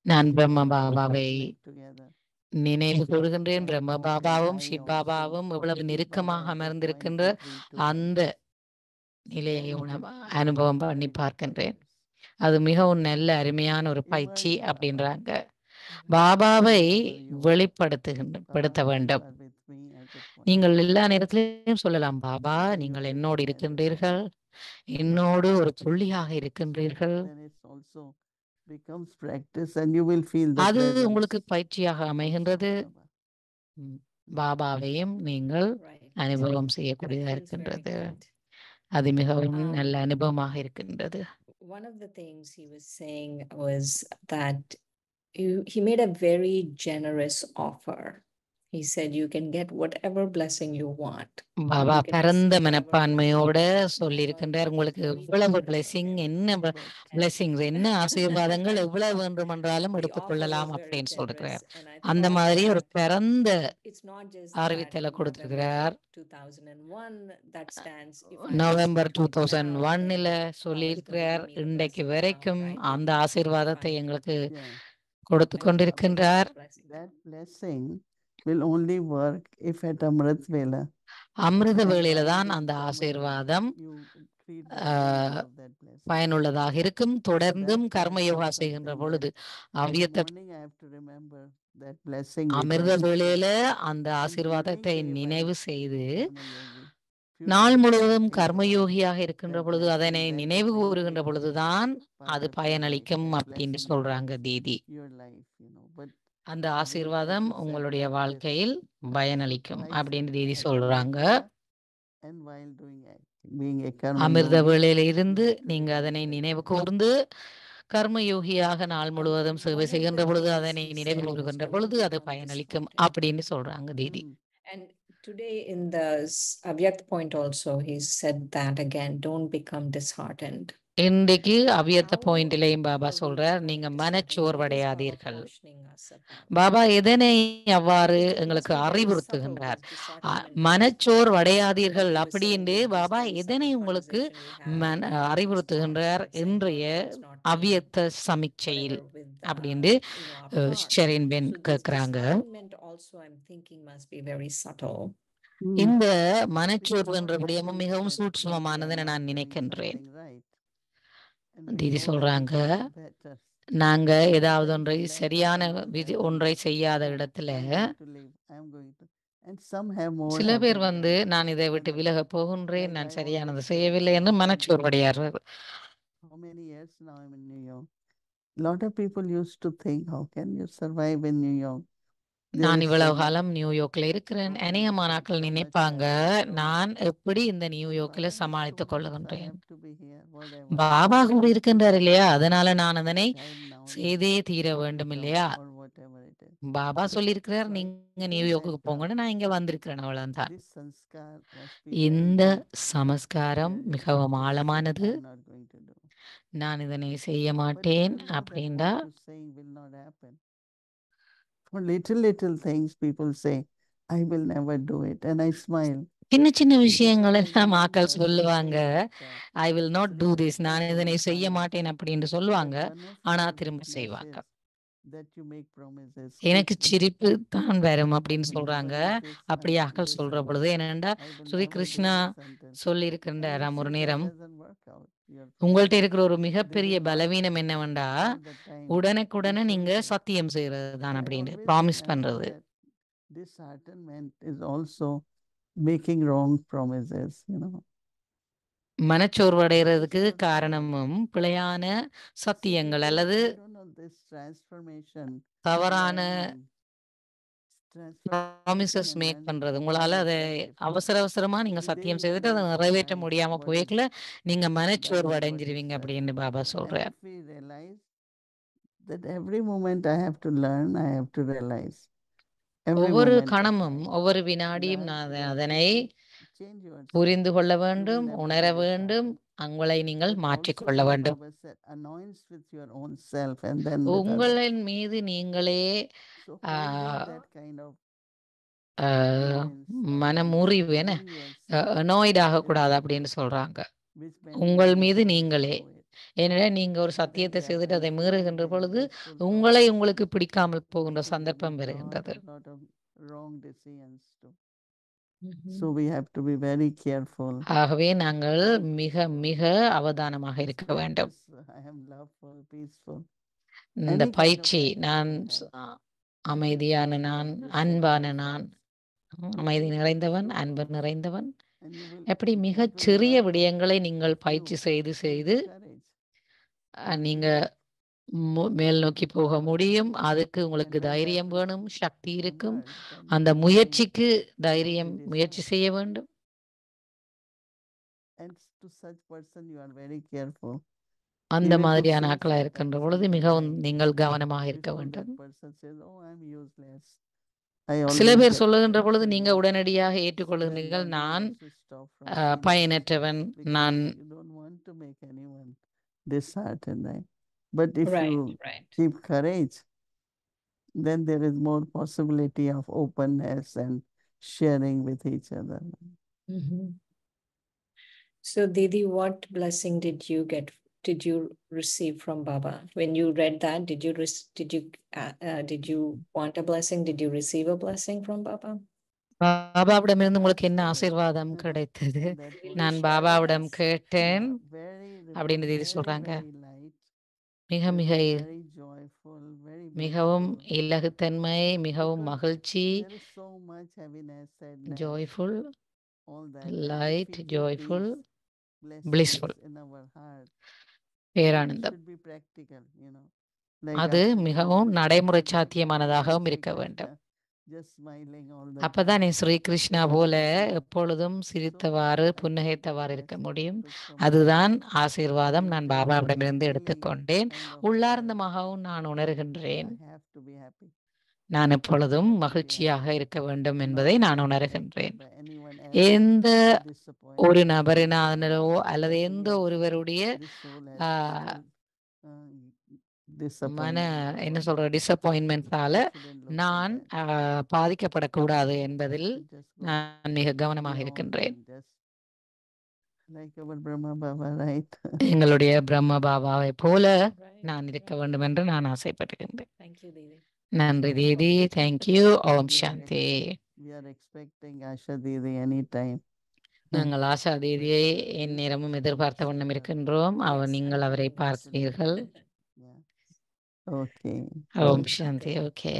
நான் we பிரம்ம all பாபாவை live together. நினைவு கூறுகின்றேன். And பிரம்ம how பாபாவும் I சிவ் also பாபாவும் எவ்வளவு Shiv நெருக்கமாக Baba as a அமர்ந்திருக்கின்ற 23 to அந்த நிலையை Very good, அனுபவம் very பண்ணி good பார்க்கின்றேன். practice. அது மிகவும் நல்ல அருமையான ஒரு Immerse பயிற்சி Baba. அப்படின்றாங்க. பாபாவை Wherever you are. வெளிப்படுத்த Baba, வேண்டும். you are with me at that point. நீங்கள் எல்லா நேரத்திலும் சொல்லலாம், பாபா Wherever you நீங்கள் feel என்னோடு at that இருக்கின்றீர்கள், point. என்னோடு ஒரு புள்ளியாக இருக்கின்றீர்கள். Then it also becomes practice and you will feel the அது presence உங்களுக்கு பயிற்சியாக also அமைகின்றது. of Baba. பாபாவையும் நீங்கள் Right. அனுபவம் That செய்யக்கூடியதாக feels very இருக்கின்றது. good. அது மிகவும் நல்ல அனுபவமாக இருக்கின்றது. One of the things he was saying was that he made a very generous offer. He said, you can get whatever blessing you want. Baba You can பரந்த receive whatever மனப்பான்மையோட blessing. சொல்லியிருக்கின்றார், உங்களுக்கு எவ்வளவு பிளெஸிங், என்ன பிளெஸிங்ஸ், என்ன ஆசீர்வாதங்கள் எவ்வளவு வேண்டுமென்றாலும் The offer எடுத்துக்கொள்ளலாம் was very அப்படின்னு generous, சொல்றார். and I அந்த thought மாதிரி ஒரு that பரந்த it's not just that அறிவித்தலை in கொடுத்திருக்கிறார். November 2001 that stands. If I November receive it now, 2001 then சொல்லியிருக்கிறார். Baba is going to give me the இன்றைக்கு blessing வரைக்கும் now, right? அந்த ஆசீர்வாதத்தை எங்களுக்கு Yeah. கொடுத்து And கொண்டிருக்கின்றார். That blessing will only work if at Amrit Vela. அமிர்த And வேளையில while தான் being அந்த permanent, ஆசீர்வாதம் you treat the benefit of that blessing. பயனுள்ளதாக இருக்கும். தொடர்ந்தும் That கர்மயோகா is செய்கின்ற something பொழுது that in the அவ்வியத்த morning I have to remember that blessing which I அமிர்த received. வேளையில அந்த And ஆசீர்வாதத்தை during day நினைவு while செய்து being Karma Yogi, few நாள் times முழுவதும் think about கர்மயோகியாக இருக்கின்ற that பொழுது blessing, அதனை that is நினைவு the கூறுகின்ற benefit பொழுதுதான் part அது of your life, பயனளிக்கும் that அப்படின்னு blessing சொல்றாங்க becomes Didi. your life, But அந்த we ஆசீர்வாதம் also உங்களுடைய celebrate this. வாழ்க்கையில் பயனளிக்கும் Twice அப்படின்னு தீதி at சொல்றாங்க. Amrit Vela and while being a Karma அமிர்த Yogi, வேளையில you இருந்து have to நீங்க remember அதனை that நினைவு blessing. கூர்ந்து கர்மயோகியாக நாள் முழுவதும் சேவை one of செய்கின்ற the பொழுது things அதனை he நினைவு said was கூறுகின்ற to பொழுது அது become பயனளிக்கும் disheartened. அப்படின்னு சொல்றாங்க தீதி. And today in the Avyakt point also, he said that again, don't become disheartened. இன்றைக்கு அவ்வியத்த How பாயிண்ட்லயும் பாபா are we சொல்றார், becoming நீங்க disheartened? What is Baba மனச்சோர்வடையாதீர்கள். cautioning us about? Baba எதனை அவ்வாறு It must எங்களுக்கு be very subtle, அறிவுறுத்துகின்றார். this disheartenment மனச்சோர்வடையாதீர்கள் he was அப்படின்னு saying in this Baba very எதனை subtle உங்களுக்கு conversation we had, அறிவுறுத்துகின்றார் saying, இன்றைய "Lord, it's not me, அவ்வியத்த சமிச்சையில் whatever with அப்படின்னு our past." Sherin ben So this கேட்கிறாங்க. disheartenment also I'm thinking must be very subtle. இந்த Because மனச்சோர்வுன்ற our விடயமும் feelings மிகவும் that we சூட்சுமமானதுன்னு are நான் not doing நினைக்கின்றேன். something right. And we Didi know that we சொல்றாங்க, can do better. நாங்க ஏதாவது Sometimes ஒன்றை we like சரியான automatic ஒன்றை attitude. செய்யாத I'm இடத்துல going to leave. I'm going to. And some have more சில பேர் attitude வந்து than நான் இதை விட்டு others. விலக போகின்றேன், Like நான் I சரியானதை always say, செய்யவில்லை என்று how மனச்சோர்வடையார்கள். many years now I'm in New York. A lot of people used to think, how can you survive in New York? நான் இவ்வளவு காலம் நியூயார்க்ல இருக்கிறேன். அநேகமானாக்கள் நினைப்பாங்க, நான் எப்படி இந்த நியூயார்க்கில் சமாளித்துக் கொள்ளுகின்றேன். பாபா கூட இருக்கின்றார் இல்லையா, அதனால நான் அதனை செய்தே தீர வேண்டும் இல்லையா. பாபா சொல்லியிருக்கிறார், நீங்க நியூயார்க்குக்கு போங்கன்னு, நான் இங்க வந்திருக்கிறேன், அவ்வளவுதான். இந்த சமஸ்காரம் மிகவும் ஆழமானது. நான் இதனை செய்ய மாட்டேன் அப்படின்னா For little things people say, I will never do it, and I smile. சின்ன சின்ன விஷயங்கள் எல்லாம் ஆக்கள் சொல்லுவாங்க, I will not do this, நான் இதனை செய்ய மாட்டேன் அப்படின்னு சொல்லுவாங்க, ஆனா திரும்ப செய்வாங்க. எனக்கு சிரிப்பு தான் வரும் அப்படின்னு சொல்றாங்க. அப்படி ஆக்கள் சொல்ற பொழுது என்னண்டா, ஸ்ரீ கிருஷ்ணா சொல்லி இருக்கின்றாராம் ஒரு நேரம், உங்கள்ட்ட இருக்கிற ஒரு மிகப்பெரிய பலவீனம் என்னவெண்டா, உடனுக்குடனே நீங்க சத்தியம் செய்யறது தான் அப்படின்னு ப்ராமிஸ் பண்றது. disheartenment is also making wrong promises, you know. மனச்சோர்வடைகிறதுக்கு காரணமும் பிழையான சத்தியங்கள் அல்லது I don't know, this transformation, தவறான learning, promises transformation and make learning பண்றது. to உங்களால follow அதை effectively. அவசர அவசரமா நீங்க Today சத்தியம் you செய்துட்டு அதை don't நிறைவேற்ற realize முடியாம what போய்க்கல is நீங்க that is மனச்சோர்வு what he அடைஞ்சிருவீங்க says. அப்படின்னு பாபா And சொல்றார். if we realize that every moment I have to learn, I have to realize. Every ஒவ்வொரு moment of கணமும் time. ஒவ்வொரு வினாடியும் Learn நான் your அதனை way, change yourself. புரிந்து கொள்ள You will வேண்டும், never உணர be வேண்டும், disheartened. உங்களை நீங்கள் But also மாற்றிக்கொள்ள like வேண்டும். Baba said, anoint with your own self and then with others. உங்களின் மீது நீங்களே So holding that kind of மனமுறிவு என bring yourself அனாய்ட் ஆகக்கூடாது every அப்படின்னு day, சொல்றாங்க. which many உங்கள் monks மீது also நீங்களே. do it. ஏனெனில் நீங்க ஒரு Then சத்தியத்தை we are செய்துட்டு அதை helpful, மீறுகின்ற we are பொழுது blissful உங்களை thoughts. உங்களுக்கு பிடிக்காமல் போகின்ற So we சந்தர்ப்பம் make வருகின்றது. lot of wrong decisions too. So we have to be very careful. ஆகவே நாங்கள் மிக மிக அவதானமாக இருக்க வேண்டும். I am loveful, peaceful. இந்த Any kind of பயிற்சி practice நான் we have. அமைதியான Free நான், of அன்பான disturbance. நான், அமைதி நிறைந்தவன், அன்பு நிறைந்தவன். And you will, எப்படி that மிகச் will சிறிய work on விடயங்களை நீங்கள் you. பயிற்சி செய்து Give செய்து you courage. நீங்க மேல் நோக்கி போக முடியும். அதுக்கு And உங்களுக்கு when that தைரியம் will வேணும், சக்தி இருக்கும். emerge, then you அந்த will முயற்சிக்கு find what தைரியம் you முயற்சி desire. செய்ய வேண்டும். And to such person you are very careful. அந்த Even to மாதிரியான say ஆட்களா இருக்கின்ற பொழுது something மிகவும் like, நீங்கள் கவனமாக இருக்க before வேண்டும். that person says, oh, I'm useless. I சில always பேர் get சொல்லுகின்ற things பொழுது in நீங்க life. உடனடியாக So then ஏற்றுக்கொள்ளுங்கள், you நான் also stop from saying that, பயனற்றவன், because நான் you don't want to make anyone disheartened, right? But if Right, you right. keep courage, then there is more possibility of openness and sharing with each other. So, Didi, what blessing did you receive from Baba? When you read that, did you want a blessing? Did you receive a blessing from Baba? பாபாவிடமிருந்து உங்களுக்கு என்ன ஆசீர்வாதம் கிடைத்தது? நான் பாபாவிடம் கேட்டேன் அப்படின்னு தேதி சொல்றாங்க. மிக மிக மிகவும் இலகுத்தன்மை, மிகவும் மகிழ்ச்சி, ஜாய்ஃபுல், லைட், ஜாய்ஃபுல், blissful, பேரானந்தம். அது மிகவும் நடைமுறை சாத்தியமானதாகவும் இருக்க வேண்டும். அப்பதான் நீ ஸ்ரீ கிருஷ்ணா போல எப்பொழுதும் சிரித்தவாறு புன்னகைத்தவாறு இருக்க முடியும். அதுதான் ஆசீர்வாதம் நான் பாபாவிடமிருந்து எடுத்துக்கொண்டேன். உள்ளார்ந்தமாகவும் நான் உணர்கின்றேன். நான் எப்பொழுதும் மகிழ்ச்சியாக இருக்க வேண்டும் என்பதை நான் உணர்கின்றேன். எந்த ஒரு நபரினாலோ அல்லது எந்த ஒருவருடைய என்ன சொல்ற டிசப்பாயின்மெண்ட்ஸால நான் பாதிக்கப்படக்கூடாது என்பதில் நான் மிக கவனமாக இருக்கின்றேன். எங்களுடைய பிரம்ம பாபாவை போல நான் இருக்க வேண்டும் என்று நான் ஆசைப்படுகின்றேன். நன்றி தீதி. தேங்க்யூ. ஓம் சாந்தி. நாங்கள் ஆஷா தீதியை என் நேரமும் எதிர்பார்த்த வண்ணம் இருக்கின்றோம். நீங்கள் அவரை பார்க்கிறீர்கள். Okay. ஓம் சாந்தி. ஓகே.